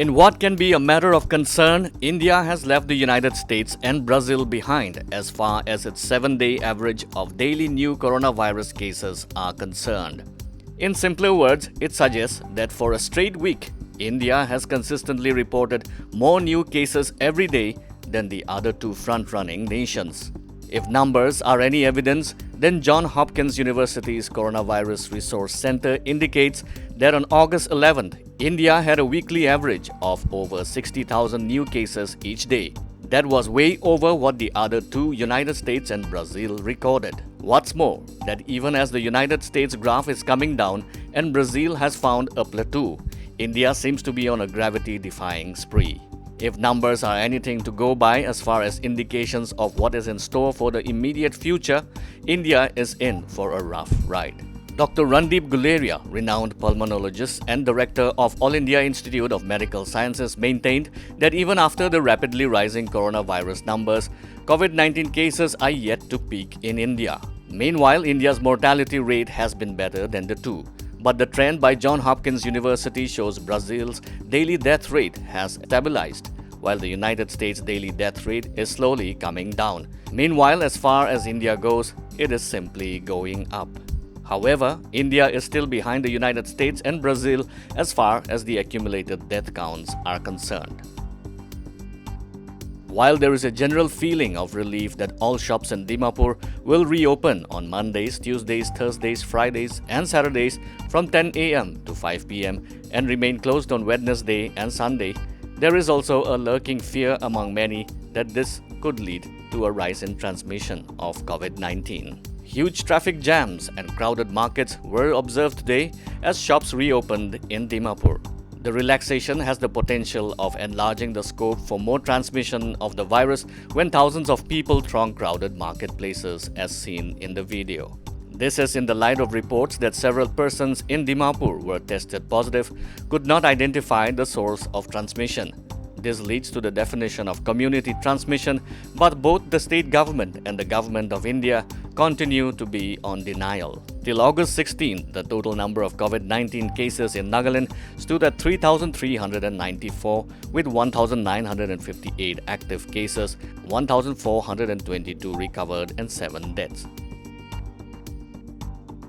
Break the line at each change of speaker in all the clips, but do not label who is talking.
In what can be a matter of concern, India has left the United States and Brazil behind as far as its 7-day average of daily new coronavirus cases are concerned. In simpler words, it suggests that for a straight week, India has consistently reported more new cases every day than the other two front-running nations. If numbers are any evidence, then Johns Hopkins University's Coronavirus Resource Center indicates that on August 11th, India had a weekly average of over 60,000 new cases each day. That was way over what the other two, United States and Brazil, recorded. What's more, that even as the United States graph is coming down and Brazil has found a plateau, India seems to be on a gravity-defying spree. If numbers are anything to go by as far as indications of what is in store for the immediate future, India is in for a rough ride. Dr. Randeep Guleria, renowned pulmonologist and director of All India Institute of Medical Sciences, maintained that even after the rapidly rising coronavirus numbers, COVID-19 cases are yet to peak in India. Meanwhile, India's mortality rate has been better than the two. But the trend by Johns Hopkins University shows Brazil's daily death rate has stabilized, while the United States' daily death rate is slowly coming down. Meanwhile, as far as India goes, it is simply going up. However, India is still behind the United States and Brazil as far as the accumulated death counts are concerned. While there is a general feeling of relief that all shops in Dimapur will reopen on Mondays, Tuesdays, Thursdays, Fridays and Saturdays from 10 a.m. to 5 p.m. and remain closed on Wednesday and Sunday, there is also a lurking fear among many that this could lead to a rise in transmission of COVID-19. Huge traffic jams and crowded markets were observed today as shops reopened in Dimapur. The relaxation has the potential of enlarging the scope for more transmission of the virus when thousands of people throng crowded marketplaces as seen in the video. This is in the light of reports that several persons in Dimapur were tested positive could not identify the source of transmission. This leads to the definition of community transmission, but both the state government and the government of India continue to be on denial. Till August 16, the total number of COVID-19 cases in Nagaland stood at 3,394 with 1,958 active cases, 1,422 recovered and 7 deaths.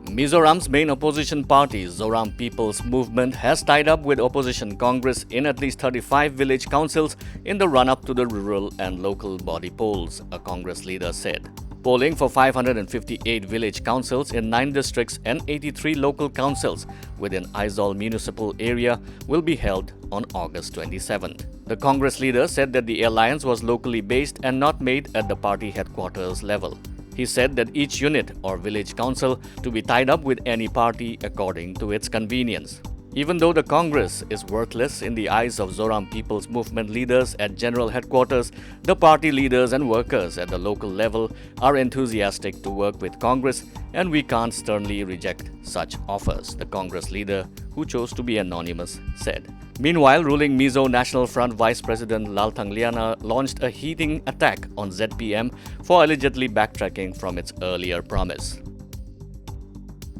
Mizoram's main opposition party, Zoram People's Movement, has tied up with opposition Congress in at least 35 village councils in the run-up to the rural and local body polls, a Congress leader said. Polling for 558 village councils in 9 districts and 83 local councils within Aizawl municipal area will be held on August 27th. The Congress leader said that the alliance was locally based and not made at the party headquarters level. He said that each unit or village council to be tied up with any party according to its convenience. Even though the Congress is worthless in the eyes of Zoram People's Movement leaders at general headquarters, the party leaders and workers at the local level are enthusiastic to work with Congress, and we can't sternly reject such offers, the Congress leader, who chose to be anonymous, said. Meanwhile, ruling Mizo National Front Vice President Lalthang Liana launched a heating attack on ZPM for allegedly backtracking from its earlier promise.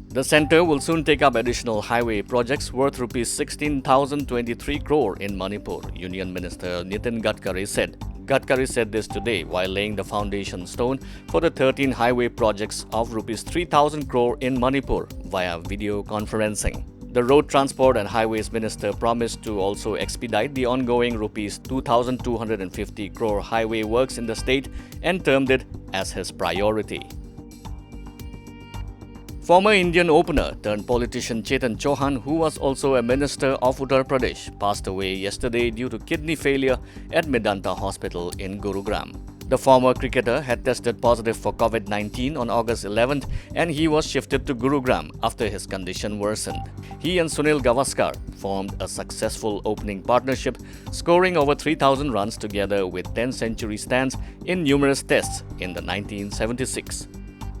The centre will soon take up additional highway projects worth Rs 16,023 crore in Manipur, Union Minister Nitin Gadkari said. Gadkari said this today while laying the foundation stone for the 13 highway projects of Rs 3,000 crore in Manipur via video conferencing. The Road Transport and Highways Minister promised to also expedite the ongoing Rs 2,250 crore highway works in the state and termed it as his priority. Former Indian opener turned politician Chetan Chauhan, who was also a minister of Uttar Pradesh, passed away yesterday due to kidney failure at Medanta Hospital in Gurugram. The former cricketer had tested positive for COVID-19 on August 11th and he was shifted to Gurugram after his condition worsened. He and Sunil Gavaskar formed a successful opening partnership, scoring over 3,000 runs together with 10 century stands in numerous tests in the 1976.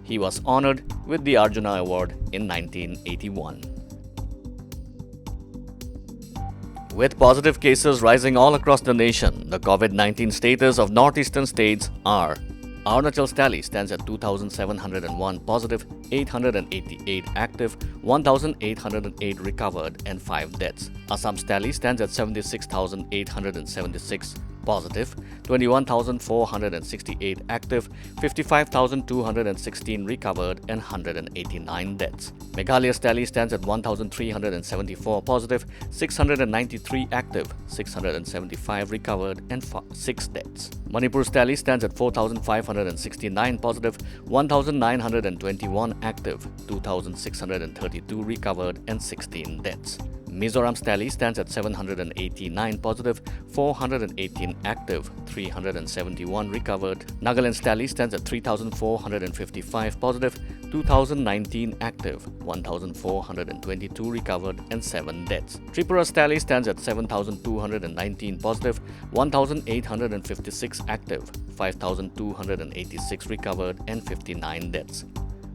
He was honored with the Arjuna Award in 1981. With positive cases rising all across the nation, the COVID-19 status of northeastern states are: Arunachal's tally stands at 2,701 positive, 888 active, 1,808 recovered, and 5 deaths. Assam's tally stands at 76,876 positive, 21,468 active, 55,216 recovered, and 189 deaths. Meghalaya's tally stands at 1,374 positive, 693 active, 675 recovered, and 6 deaths. Manipur's tally stands at 4,569 positive, 1,921 active, 2,632 recovered, and 16 deaths. Mizoram's tally stands at 789 positive, 418 active, 371 recovered. Nagaland's tally stands at 3,455 positive, 2,019 active, 1,422 recovered, and 7 deaths. Tripura's tally stands at 7,219 positive, 1,856 active, 5,286 recovered, and 59 deaths.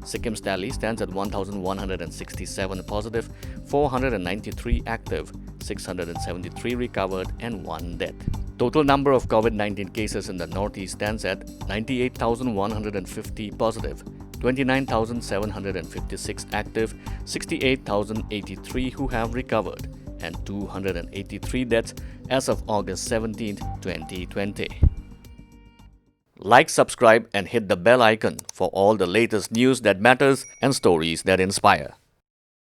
Sikkim's tally stands at 1,167 positive, 493 active, 673 recovered, and 1 death. Total number of COVID-19 cases in the Northeast stands at 98,150 positive, 29,756 active, 68,083 who have recovered, and 283 deaths as of August 17, 2020. Like, subscribe, and hit the bell icon for all the latest news that matters and stories that inspire.